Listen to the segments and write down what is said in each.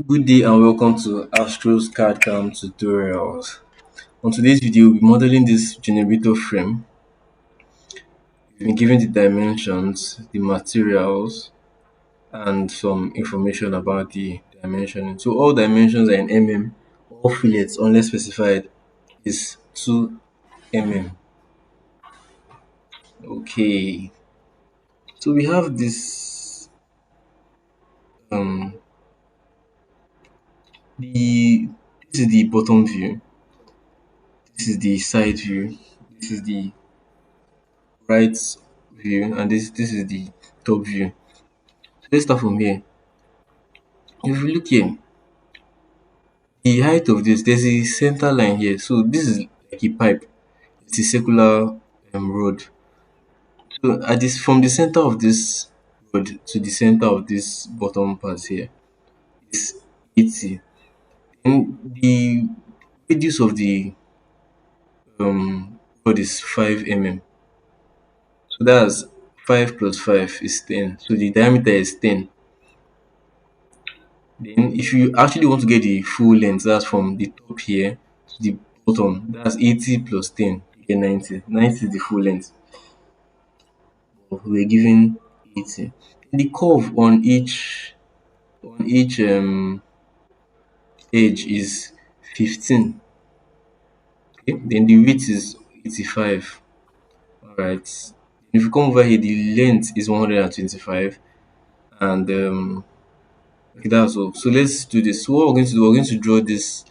Good day and welcome to ASTRO'S CAD CAM tutorials. On today's video, we'll be modeling this generator frame. We've been given the dimensions, the materials, and some information about the dimensioning. So all dimensions are in mm, all fillets, unless specified, is 2 mm. Okay, so we have um the this is the bottom view, this is the side view, this is the right view, and this is the top view. So let's start from here. If you look here, the height of this, there's a center line here. So this is like a pipe. It's a circular rod. So at this, from the center of this rod to the center of this bottom part here is 80. And the radius of the rod is 5 mm. So that's 5 plus 5 is 10. So the diameter is 10. Then if you actually want to get the full length, that's from the top here to the bottom, that's 80 plus 10, you get 90. 90 is the full length. We're given 80. The curve on each edge is 15. Okay, then the width is 85. Alright. If you come over here, the length is 125, and okay, that's all. So let's do this. So what we're going to do, we're going to draw this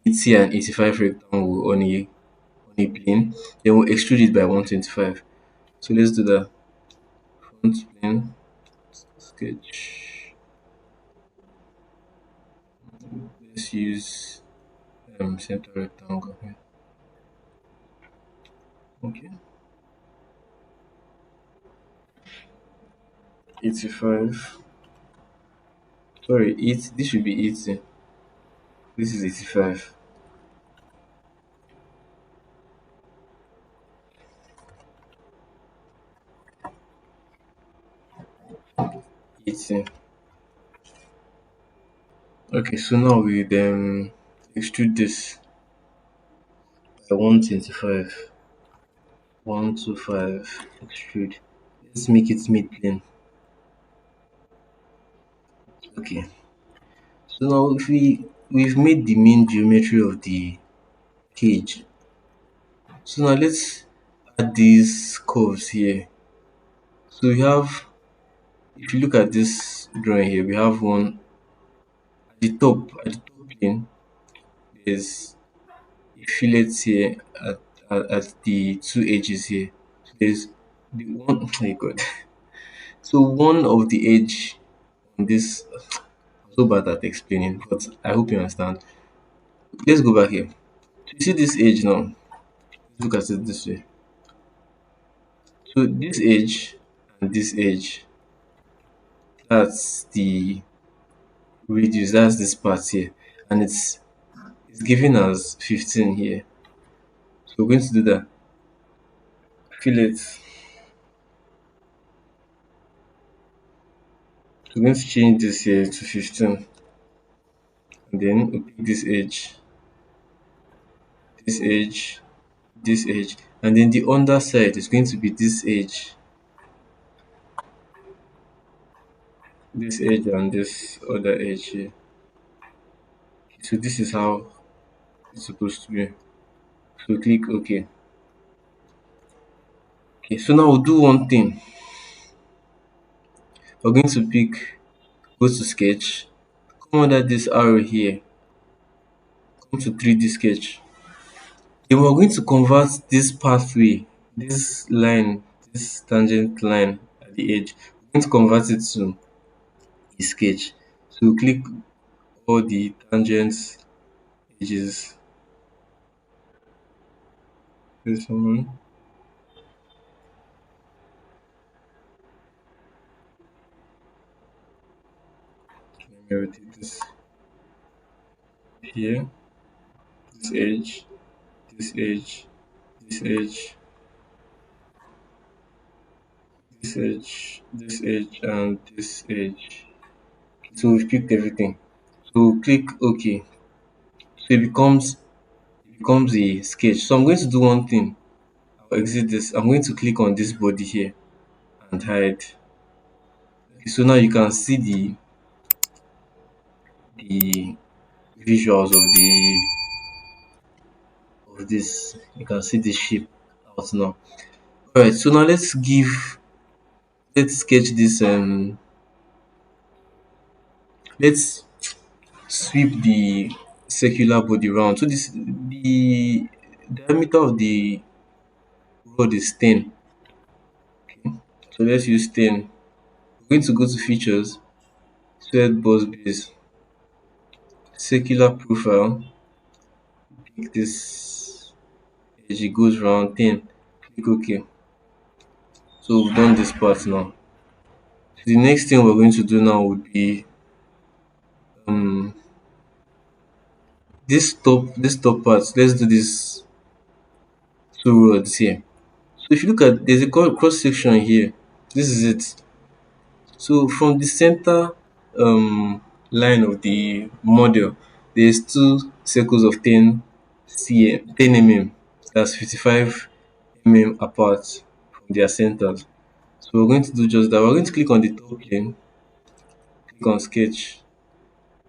80 and 85 rectangle on a plane, then we'll extrude it by 125. So let's do that. Front plane, sketch. Let's use center rectangle here. Okay. 85. Sorry, 8. This should be 80. This is 85. 80. Okay, so now we then extrude this by 125. 125 extrude. Let's make it mid plane. Okay. So now if we've made the main geometry of the cage. So now let's add these curves here. So we have, if you look at this drawing here, we have one at the top plane, there's a fillet here at the two edges here. So there's the one, oh my god. So one of the edge on this, I'm so bad at explaining, but I hope you understand. Let's go back here. So you see this edge now, look at it this way. So this edge and this edge, that's the radius, that's this part here, and it's given as 15 here. So we're going to do that. Fillet. We're going to change this here to 15, and then we'll pick this edge, this edge, this edge, and then the underside is going to be this edge and this other edge here. So this is how it's supposed to be. So click OK. Okay, so now we'll do one thing. We're going to go to sketch, come under this arrow here, come to 3D sketch. Then we're going to convert this pathway, this line, this tangent line at the edge, we're going to convert it to a sketch. So click all the tangents, edges, this one. Let me rotate this here, this edge, this edge, this edge, this edge, this edge, and this edge. So we've picked everything. So click OK. So it becomes a sketch. So I'm going to do one thing. I'll exit this. I'm going to click on this body here and hide. Okay, so now you can see the visuals of this. You can see the shape out now. Alright, so now let's sketch this let's sweep the circular body round. So this the diameter of the rod is 10. Okay. So let's use 10. We're going to go to features, thread boss base, circular profile, pick this edge, it goes round 10. Click OK. So we've done this part now. So the next thing we're going to do now would be um this top part. Let's do this two rods here. So if you look at, there's a cross section here. This is it. So from the center line of the model, there's two circles of 10 mm. That's 55 mm apart from their centers. So we're going to do just that. We're going to click on the top plane, click on sketch.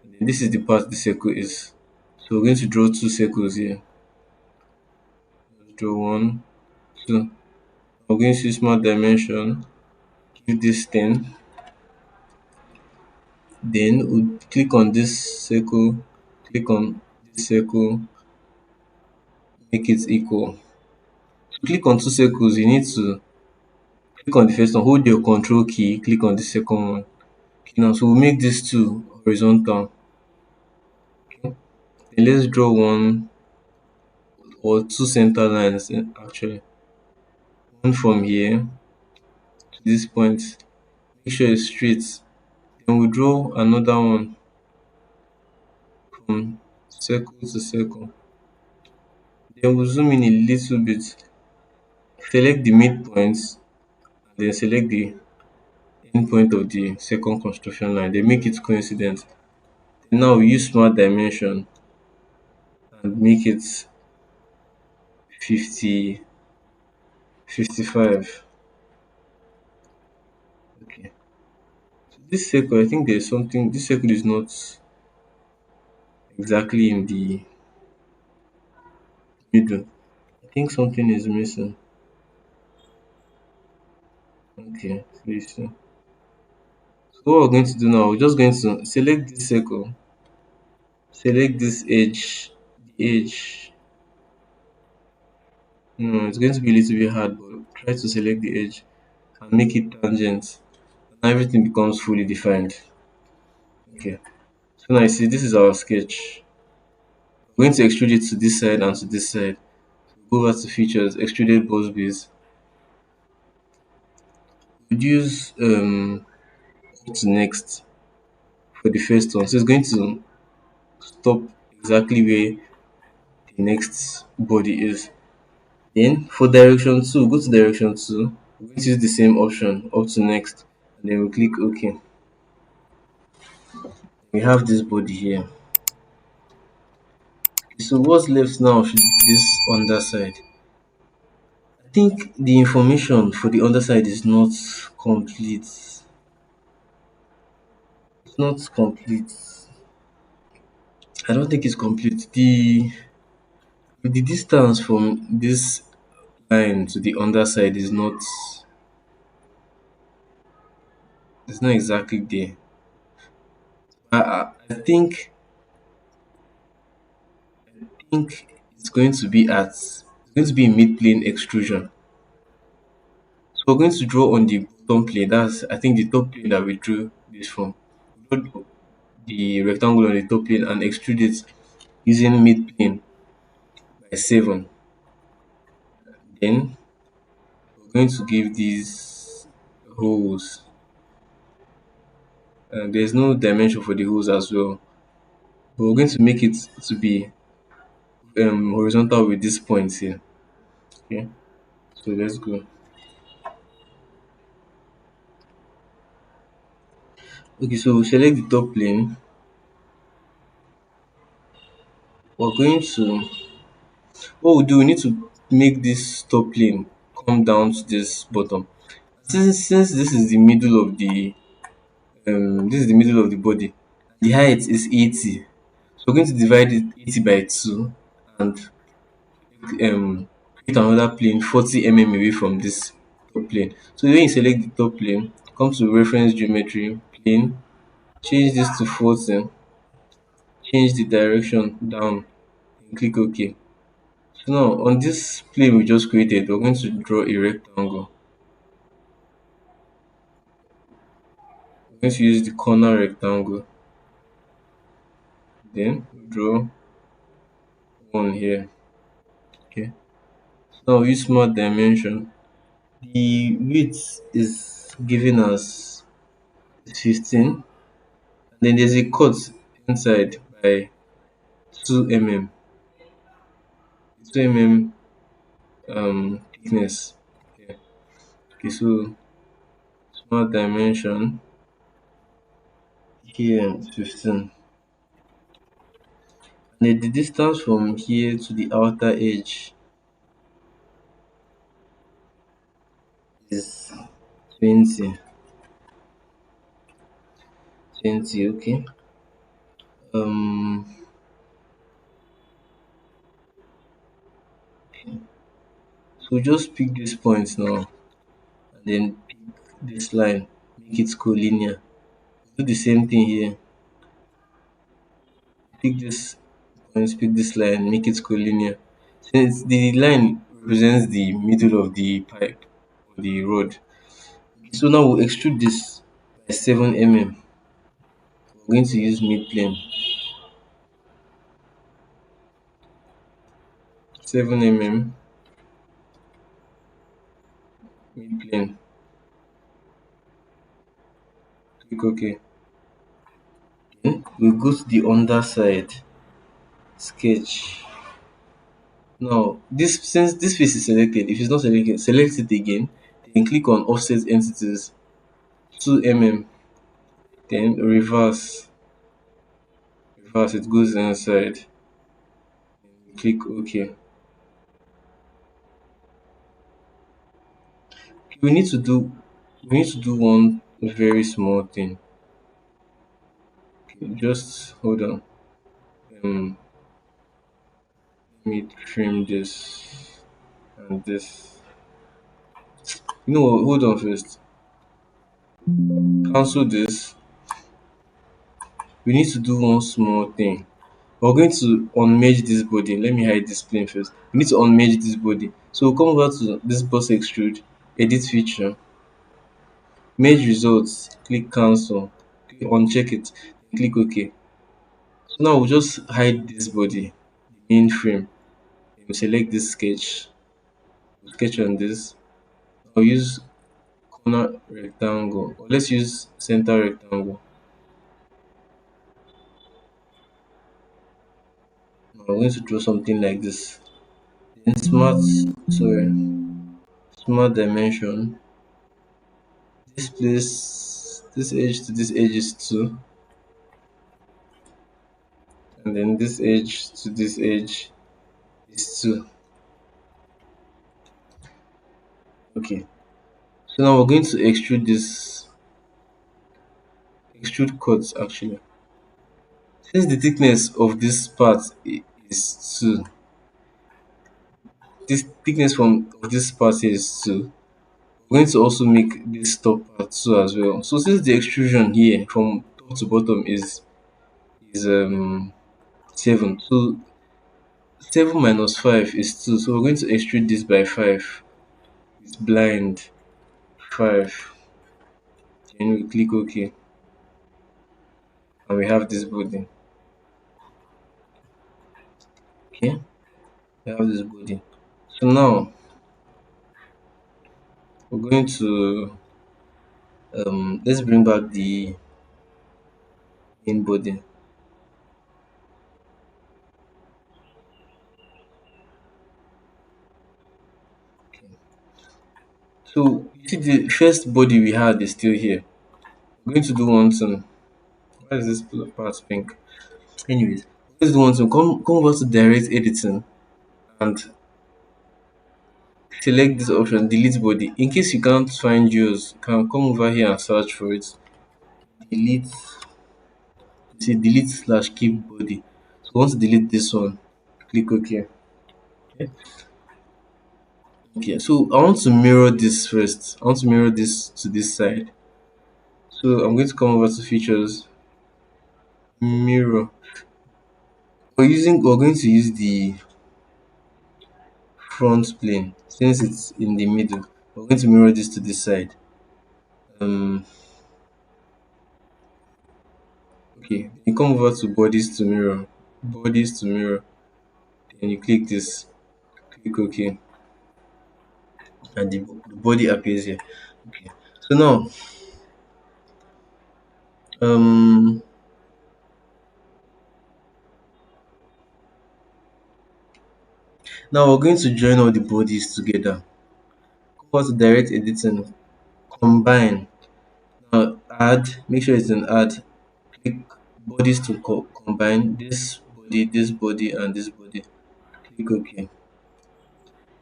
And then this is the part the circle is. So we're going to draw two circles here. Draw one, two. I'm going to use smart dimension. Give this 10. Then we click on this circle, click on this circle, make it equal. To click on two circles, you need to click on the first one, hold your control key, click on the second one. Okay, now so we'll make these two horizontal. Okay. Then let's draw one or two center lines actually. One from here to this point. Make sure it's straight. Then we'll draw another one from circle to circle. Then we'll zoom in a little bit. Select the midpoints, then select the endpoint of the second construction line. They make it coincident. Now we use smart dimension and make it 50, 55. Okay. So this circle, I think there's something. This circle is not exactly in the middle. I think something is missing. Okay. So you see. So what we're going to do now, we're just going to select this circle, select this edge, the edge. No, it's going to be a little bit hard, but try to select the edge and make it tangent. And everything becomes fully defined. Okay. So now you see this is our sketch. We're going to extrude it to this side and to this side. Go over to features, extruded boss base. We'd use to next for the first one. So it's going to stop exactly where the next body is. Then for direction 2, go to direction 2. We're going to use the same option up to next. And then we click OK. We have this body here. So what's left now should be this underside. I think the information for the underside is not complete. It's not complete. I don't think it's complete. The distance from this line to the underside is not exactly there. I think it's going to be mid plane extrusion. So we're going to draw on the bottom plane. That's I think the top plane that we drew this from. Draw the rectangle on the top plane and extrude it using mid plane by 7. Then we're going to give these holes. There's no dimension for the holes as well. But we're going to make it to be horizontal with these points here. Okay, so let's go. Okay, so we select the top plane, we're going to what we do, we need to make this top plane come down to this bottom. Since this is the middle of the body, the height is 80. So we're going to divide it 80 by 2 and create another plane 40 away from this top plane. So when you select the top plane, come to reference geometry, plane, change this to 40, change the direction down, and click OK. So now on this plane we just created, we're going to draw a rectangle. We're going to use the corner rectangle, then we draw one here. Okay. So now we use smart dimension. The width is given as 15. Then there's a cut inside by 2 mm, 2 mm thickness. Okay. Okay, so small dimension here 15. And then the distance from here to the outer edge is 20. 20, okay. Um so just pick this point now and then pick this line, make it collinear. Do the same thing here. Pick this point, pick this line, make it collinear. Since the line represents the middle of the pipe or the rod. So now we'll extrude this by 7 mm. We're going to use mid plane. 7 mm mid plane. Click OK. Then we'll go to the underside. Sketch. Now this since this face is selected, if it's not selected, select it again. Then click on offset entities 2 mm. Then reverse. Reverse it goes inside. Click OK. We need to do one very small thing. Okay, just hold on. Um, Let me trim this and this. You know what? Hold on first. Cancel this. We need to do one small thing. We're going to unmerge this body. Let me hide this plane first. We need to unmerge this body. So we'll come over to this boss extrude, edit feature, merge results, click cancel, uncheck it, click OK. So now we'll just hide this body, the main frame. We'll select this sketch, we'll sketch on this. I'll use corner rectangle, or let's use center rectangle. Now I'm going to draw something like this. Then smart dimension. This edge to this edge is 2, and then this edge to this edge is 2. Okay. So now we're going to extrude cuts actually. Since the thickness of this part is 2, this thickness from of this part here is 2. We're going to also make this top part 2 as well. So since the extrusion here from top to bottom is 7, so 7 minus 5 is 2. So we're going to extrude this by 5. It's blind 5. Then we click OK, and we have this body. Okay, we have this body. So now we're going to let's bring back the main body. Okay. So you see the first body we had is still here. We're going to do one thing. Why is this part pink? Anyways, This is the one to come over to direct editing and select this option, delete body. In case you can't find yours, you can come over here and search for it. Delete, say delete slash keep body. So once you delete this one, click OK. Okay, so I want to mirror this first. I want to mirror this to this side. So I'm going to come over to features, mirror. We're going to use the front plane since it's in the middle. We're going to mirror this to this side. Um, okay, you come over to bodies to mirror, and you click this, click OK, and the body appears here. Okay, so um, now we're going to join all the bodies together. Come over to direct editing, combine. Now add, make sure it's an add. Click bodies to combine this body, and this body. Click OK.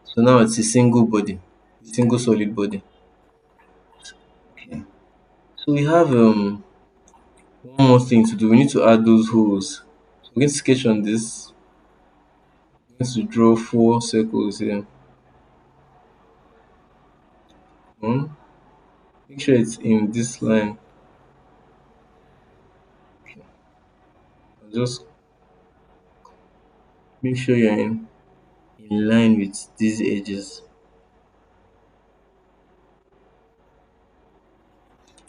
So now it's a single body, a single solid body. Okay. So we have one more thing to do. We need to add those holes. So we're going to sketch on this. We're going to draw 4 circles here. One. Make sure it's in this line. Okay. And just make sure you're in line with these edges.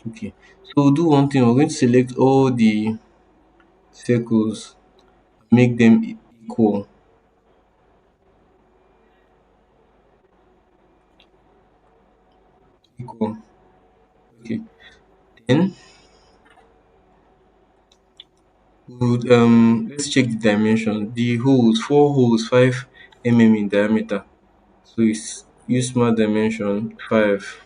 Okay. So we'll do one thing. We're going to select all the circles, make them equal. Equal. Okay. Then we would let's check the dimension. The holes, 4 holes, 5 mm in diameter. So it's use smart dimension 5.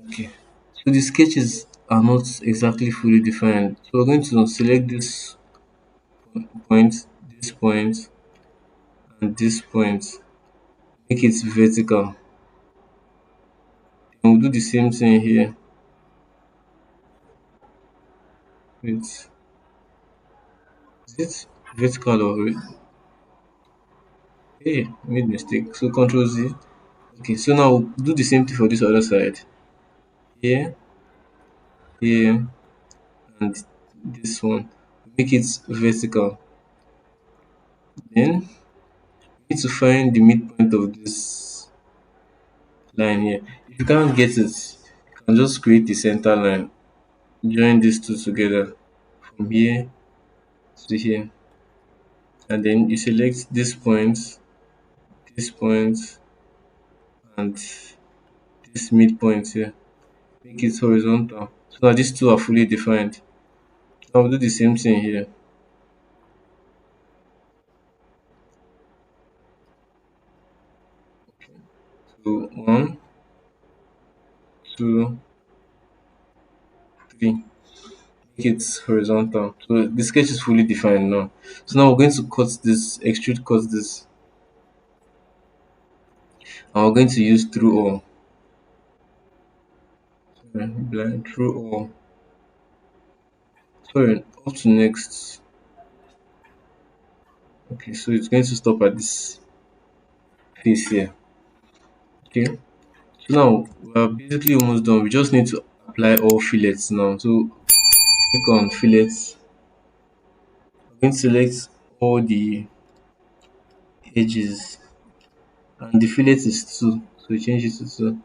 Okay. So the sketches are not exactly fully defined. So we're going to select this point, this point, and this point. Make it vertical. And we'll do the same thing here. With is it vertical or hey, I made mistake. So Control Z. Okay, so now we'll do the same thing for this other side. Here, here, and this one. Make it vertical. Then we need to find the midpoint of this line here. If you can't get it, you can just create the center line. Join these two together from here to here. And then you select this point, and this midpoint here. Make it horizontal. So now these two are fully defined. Now we'll do the same thing here. So one, two, three. Make it horizontal. So the sketch is fully defined now. So now we're going to cut this, and we're going to use through all. Blind through all. Sorry, up to next. Okay, so it's going to stop at this face here. Okay. So now we're basically almost done. We just need to apply all fillets now. So click on fillets. I'm going to select all the edges, and the fillet is 2. So change it to 2.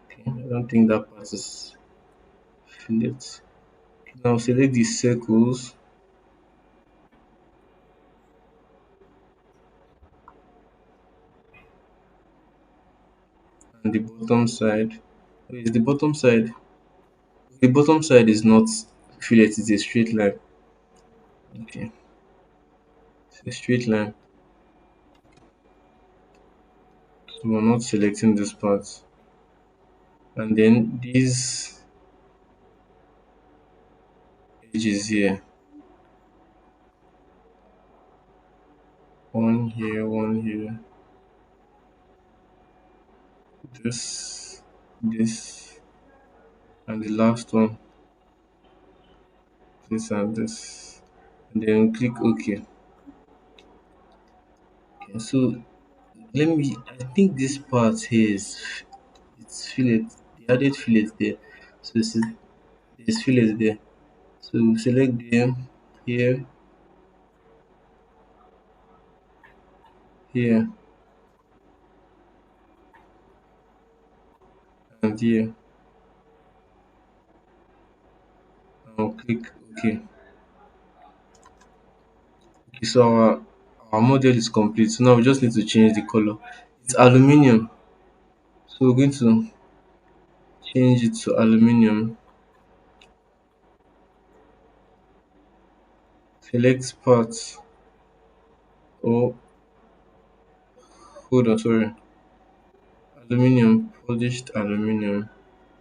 Okay, I don't think that passes fillet. Now select the circles and the bottom side. Wait, is the bottom side? The bottom side is not fillet, it's a straight line. Okay, it's a straight line. So we're not selecting this part. and then these edges here, one here, this, and the last one, this and this, and then click OK. Okay, so let me. I think this part here is it's fillet. The added fillet there. So there's fillet there. So select them here, here, and here. I'll click OK. Okay, so our model is complete. So now we just need to change the color. It's aluminium. So we're going to change it to aluminium. Select parts. Oh, hold on, sorry. Aluminium, polished aluminium.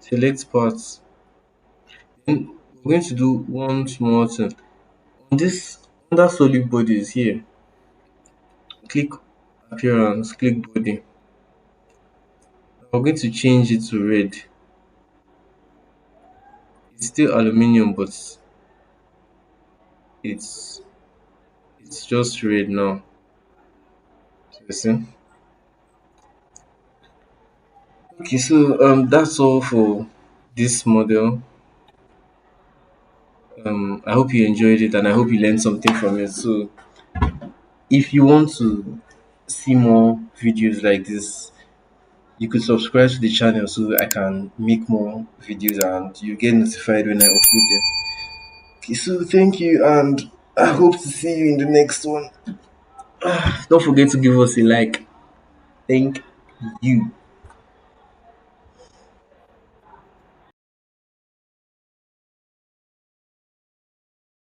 Select parts. Then we're going to do one small thing. On this, under solid bodies here, click appearance, click body. We're going to change it to red. It's still aluminium, but it's it's just red now. So you see? Okay, so that's all for this model. I hope you enjoyed it and I hope you learned something from it. So if you want to see more videos like this, you could subscribe to the channel so I can make more videos and you get notified when I upload them. Okay, so thank you and I hope to see you in the next one. Don't forget to give us a like. Thank you.